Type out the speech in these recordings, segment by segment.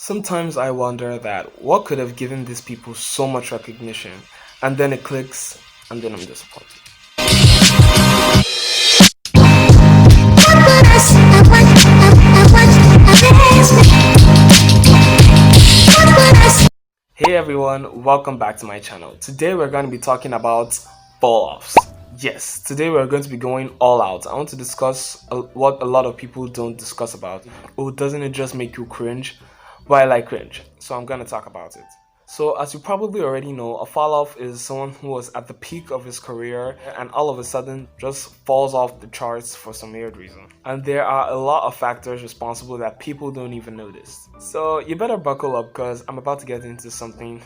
Sometimes I wonder that what could have given these people so much recognition, and then it clicks, and then I'm disappointed. Hey everyone, welcome back to my channel. Today we're going to be talking about fall-offs. Yes, today we're going to be going all out. I want to discuss what a lot of people don't discuss about. Oh, doesn't it just make you cringe? Well, I like cringe, so I'm going to talk about it. So, as you probably already know, a fall-off is someone who was at the peak of his career and all of a sudden just falls off the charts for some weird reason. And there are a lot of factors responsible that people don't even notice. So, you better buckle up because I'm about to get into something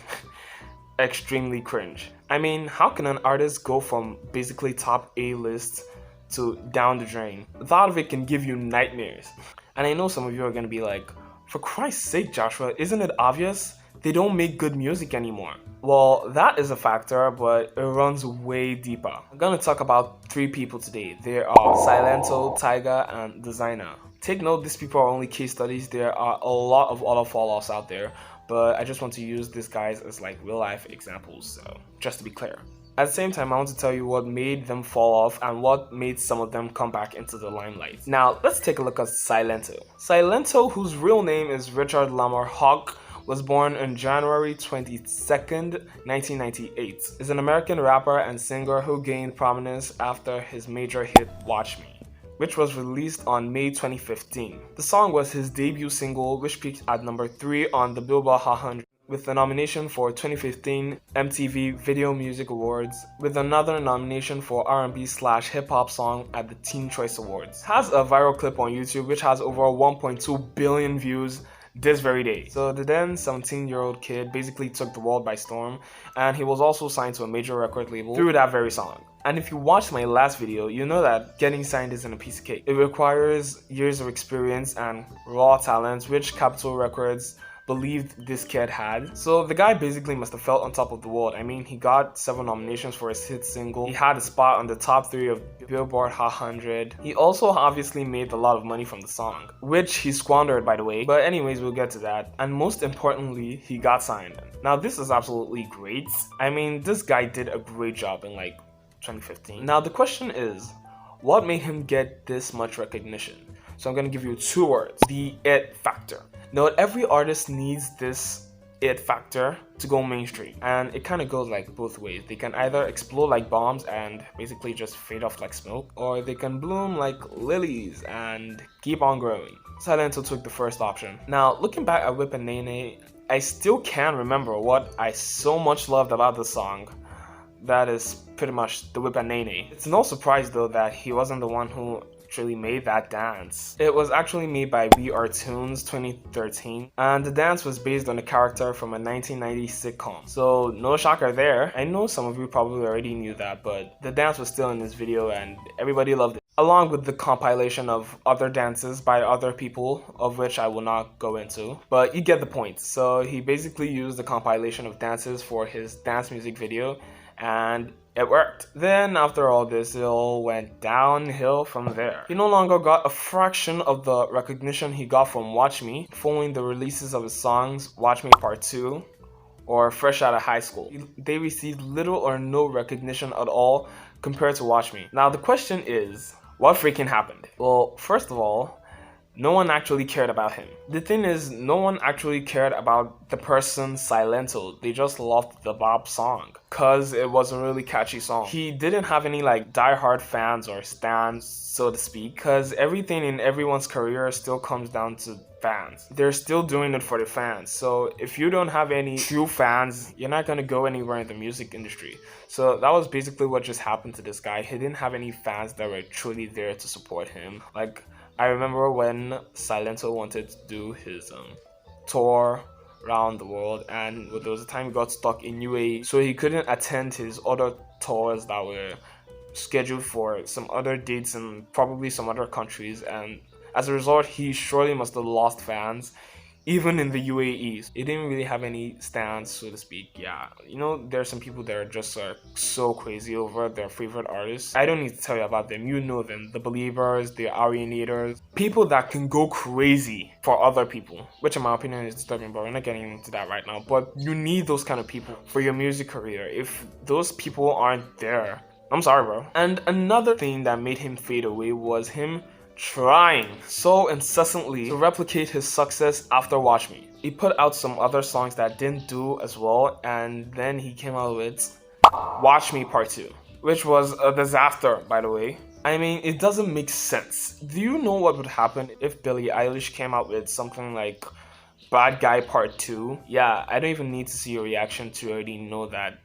extremely cringe. I mean, how can an artist go from basically top A list to down the drain? The thought of it can give you nightmares. And I know some of you are going to be like, for Christ's sake, Joshua, isn't it obvious? They don't make good music anymore. Well, that is a factor, but it runs way deeper. I'm gonna talk about three people today. There are Silento, Tyga, and Designer. Take note, these people are only case studies. There are a lot of other fall-offs out there, but I just want to use these guys as like real-life examples, so just to be clear. At the same time, I want to tell you what made them fall off and what made some of them come back into the limelight. Now, let's take a look at Silento. Silento, whose real name is Richard Lamar Hawk, was born on January 22nd, 1998, is an American rapper and singer who gained prominence after his major hit Watch Me, which was released on May 2015. The song was his debut single, which peaked at number 3 on the Billboard Hot 100 with a nomination for 2015 MTV Video Music Awards, with another nomination for R&B/hip hop song at the Teen Choice Awards. Has a viral clip on YouTube which has over 1.2 billion views this very day. So the then 17-year-old kid basically took the world by storm, and he was also signed to a major record label through that very song. And if you watched my last video, you know that getting signed isn't a piece of cake. It requires years of experience and raw talent, which Capitol Records believed this kid had. So the guy basically must have felt on top of the world. I mean, he got several nominations for his hit single. He had a spot on the top 3 of Billboard Hot 100. He also obviously made a lot of money from the song, which he squandered, by the way. But anyways, we'll get to that. And most importantly, he got signed. Now, this is absolutely great. I mean, this guy did a great job in like 2015. Now, the question is, what made him get this much recognition? So I'm going to give you 2 words: the it factor. Now, every artist needs this it factor to go mainstream, and it kind of goes like both ways. They can either explode like bombs and basically just fade off like smoke, or they can bloom like lilies and keep on growing. Silento took the first option. Now, looking back at Whip and Nene, I still can't remember what I so much loved about the song. That is pretty much the Whip and Nene. It's no surprise though that he wasn't the one who actually made that dance. It was actually made by We Are Tunes 2013, and the dance was based on a character from a 1990s sitcom. So no shocker there. I know some of you probably already knew that, but the dance was still in this video and everybody loved it, along with the compilation of other dances by other people, of which I will not go into, but you get the point. So he basically used the compilation of dances for his dance music video, and it worked. Then after all this, it all went downhill from there. He no longer got a fraction of the recognition he got from Watch Me following the releases of his songs Watch Me Part 2 or Fresh Out of High School. They received little or no recognition at all compared to Watch Me. Now the question is, what freaking happened? Well, first of all, no one actually cared about him. The thing is, no one actually cared about the person Silento. They just loved the Bob song because it was a really catchy song. He didn't have any like die-hard fans or stans, so to speak, because everything in everyone's career still comes down to fans. They're still doing it for the fans. So if you don't have any true fans, you're not gonna go anywhere in the music industry. So that was basically what just happened to this guy. He didn't have any fans that were truly there to support him. Like, I remember when Silento wanted to do his tour around the world, and there was a time he got stuck in UAE, so he couldn't attend his other tours that were scheduled for some other dates in probably some other countries, and as a result, he surely must have lost fans. even in the UAE. It didn't really have any stance, so to speak. Yeah, you know, there's some people that are just so crazy over their favorite artists. I don't need to tell you about them. You know them. The believers, the alienators, people that can go crazy for other people, which in my opinion is disturbing, but we're not getting into that right now. But you need those kind of people for your music career. If those people aren't there, I'm sorry, bro. And another thing that made him fade away was him trying so incessantly to replicate his success after Watch Me. He put out some other songs that didn't do as well, and then he came out with Watch Me Part 2, which was a disaster, by the way. I mean, it doesn't make sense. Do you know what would happen if Billie Eilish came out with something like Bad Guy Part 2? Yeah, I don't even need to see your reaction to already know that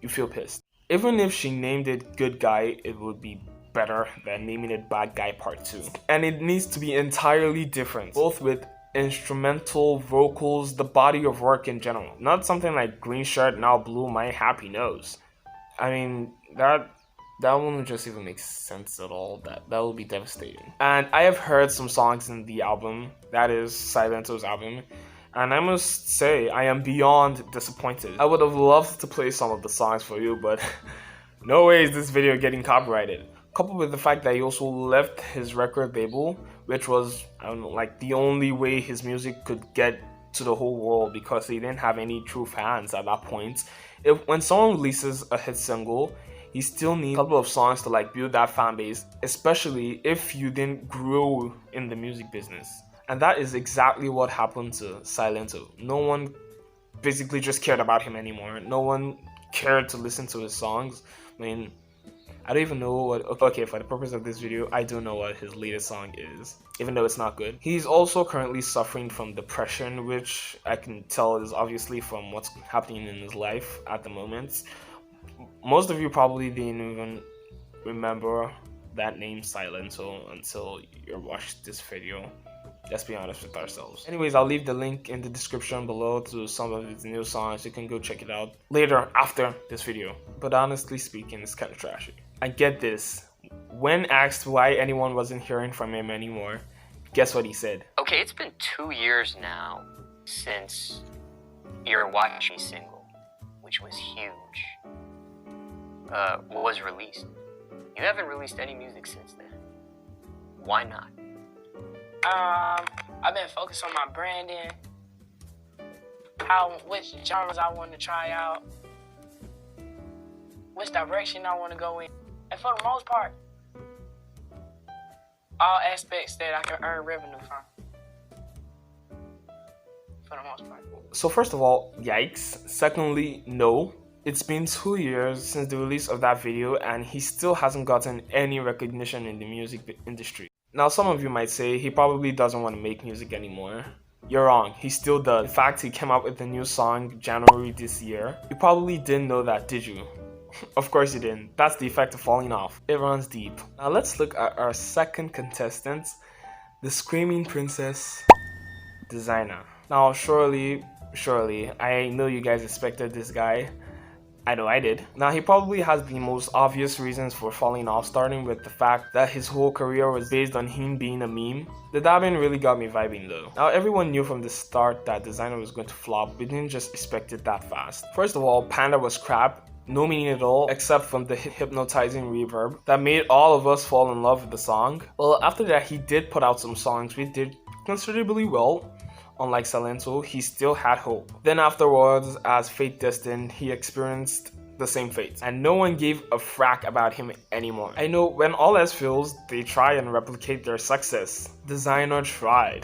you feel pissed. Even if she named it Good Guy, it would be better than naming it Bad Guy Part 2. And it needs to be entirely different, both with instrumental, vocals, the body of work in general. Not something like Green Shirt Now Blue My Happy Nose. I mean, that wouldn't just even make sense at all. That would be devastating. And I have heard some songs in the album, that is Silento's album, and I must say I am beyond disappointed. I would have loved to play some of the songs for you, but no way is this video getting copyrighted. Coupled with the fact that he also left his record label, which was, I don't know, like the only way his music could get to the whole world, because they didn't have any true fans at that point. When someone releases a hit single, you still need a couple of songs to like build that fan base, especially if you didn't grow in the music business. And that is exactly what happened to Silento. No one basically just cared about him anymore. No one cared to listen to his songs. I mean, I don't even know what... Okay, for the purpose of this video, I do know what his latest song is, even though it's not good. He's also currently suffering from depression, which I can tell is obviously from what's happening in his life at the moment. Most of you probably didn't even remember that name Silento until you watched this video. Let's be honest with ourselves. Anyways, I'll leave the link in the description below to some of his new songs. You can go check it out later after this video. But honestly speaking, it's kind of trashy. I get this. When asked why anyone wasn't hearing from him anymore, guess what he said? Okay, it's been 2 years now since your Watch Me single, which was huge, was released. You haven't released any music since then. Why not? I've been focused on my branding, which genres I want to try out, which direction I want to go in, and for the most part, all aspects that I can earn revenue from, for the most part. So first of all, yikes. Secondly, no. It's been 2 years since the release of that video, and he still hasn't gotten any recognition in the music industry. Now, some of you might say he probably doesn't want to make music anymore. You're wrong, he still does. In fact, he came out with a new song January this year. You probably didn't know that, did you? Of course you didn't. That's the effect of falling off. It runs deep. Now let's look at our second contestant, the Screaming Princess, Designer. Now surely, I know you guys expected this guy. I know I did. Now he probably has the most obvious reasons for falling off, starting with the fact that his whole career was based on him being a meme. The dabbing really got me vibing though. Now everyone knew from the start that Designer was going to flop. We didn't just expect it that fast. First of all, Panda was crap. No meaning at all, except from the hypnotizing reverb that made all of us fall in love with the song. Well, after that he did put out some songs which did considerably well. Unlike Silento, he still had hope. Then afterwards, as fate destined, he experienced the same fate, and no one gave a frack about him anymore. I know when all else fails, they try and replicate their success. Designer tried.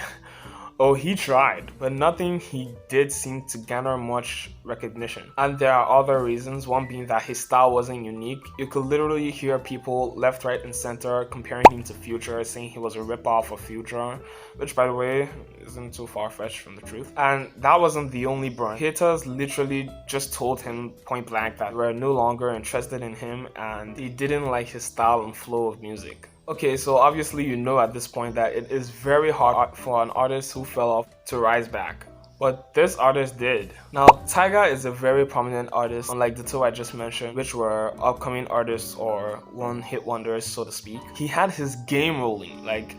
Oh, he tried, but nothing he did seemed to garner much recognition. And there are other reasons, one being that his style wasn't unique. You could literally hear people left, right, and center comparing him to Future, saying he was a ripoff of Future, which by the way, isn't too far-fetched from the truth. And that wasn't the only burn. Haters literally just told him point blank that we're no longer interested in him and they didn't like his style and flow of music. Okay, so obviously you know at this point that it is very hard for an artist who fell off to rise back. But this artist did. Now, Tyga is a very prominent artist, unlike the two I just mentioned, which were upcoming artists or one-hit wonders, so to speak. He had his game rolling, like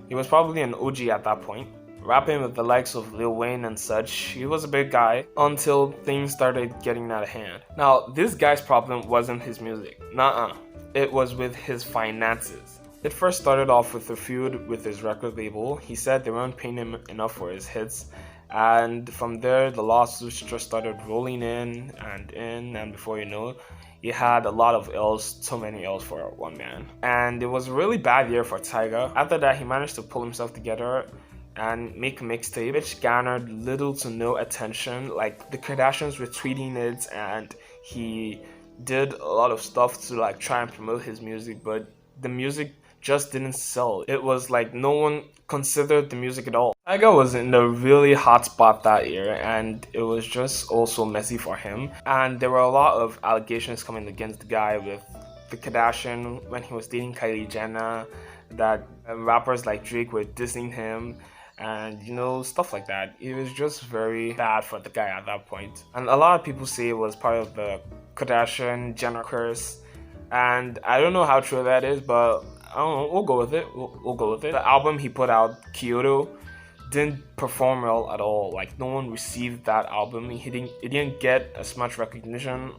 he was probably an OG at that point. rapping with the likes of Lil Wayne and such. He was a big guy until things started getting out of hand. Now, this guy's problem wasn't his music. Nuh-uh. It was with his finances. It first started off with a feud with his record label. He said they weren't paying him enough for his hits. And from there, the lawsuits just started rolling in, and before you know, he had a lot of L's, so many L's for one man. And it was a really bad year for Tyga. After that, he managed to pull himself together and make a mixtape, which garnered little to no attention. Like, the Kardashians were tweeting it, and he did a lot of stuff to like try and promote his music, but the music just didn't sell. It was like no one considered the music at all. Tyga was in a really hot spot that year, and it was just also messy for him. And there were a lot of allegations coming against the guy with the Kardashian when he was dating Kylie Jenner, that rappers like Drake were dissing him, and you know, stuff like that. It was just very bad for the guy at that point. And a lot of people say it was part of the Kardashian Jenner curse, and I don't know how true that is, but I don't know, we'll go with it. We'll go with it. The album he put out, Kyoto, didn't perform well at all. Like, no one received that album. It didn't get as much recognition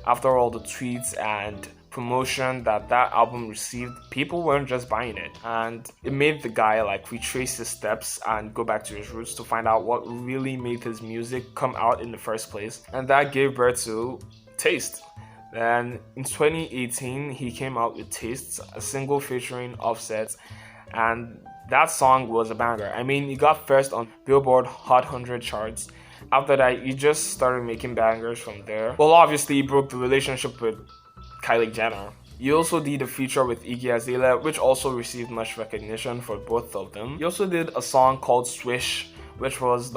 after all the tweets and promotion that album received. People weren't just buying it, and it made the guy like retrace his steps and go back to his roots to find out what really made his music come out in the first place, and that gave birth to Taste. Then in 2018, he came out with Tastes, a single featuring Offset, and that song was a banger. I mean, he got first on Billboard Hot 100 charts. After that, he just started making bangers from there. Well, obviously, he broke the relationship with Kylie Jenner. He also did a feature with Iggy Azalea, which also received much recognition for both of them. He also did a song called Swish, which was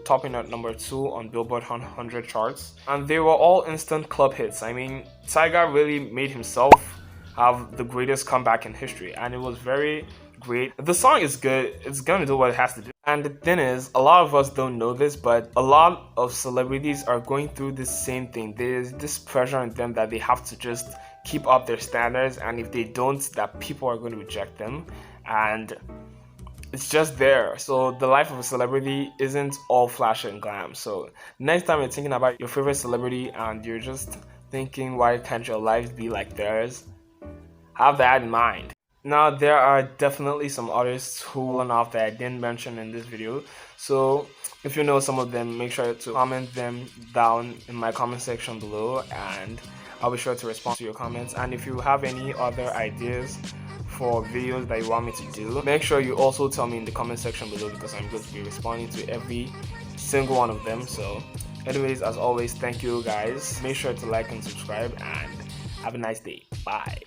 topping at number 2 on Billboard 100 charts. And they were all instant club hits. I mean, Tyga really made himself have the greatest comeback in history, and it was very great. The song is good. It's gonna do what it has to do. And the thing is, a lot of us don't know this, but a lot of celebrities are going through the same thing. There's this pressure on them that they have to just keep up their standards, and if they don't, that people are going to reject them, and it's just there. So the life of a celebrity isn't all flash and glam. So next time you're thinking about your favorite celebrity and you're just thinking, why can't your life be like theirs, have that in mind. Now, there are definitely some artists who went off that I didn't mention in this video. So if you know some of them, make sure to comment them down in my comment section below, and I'll be sure to respond to your comments. And if you have any other ideas for videos that you want me to do, make sure you also tell me in the comment section below, because I'm going to be responding to every single one of them. So anyways, as always, thank you guys. Make sure to like and subscribe, and have a nice day. Bye.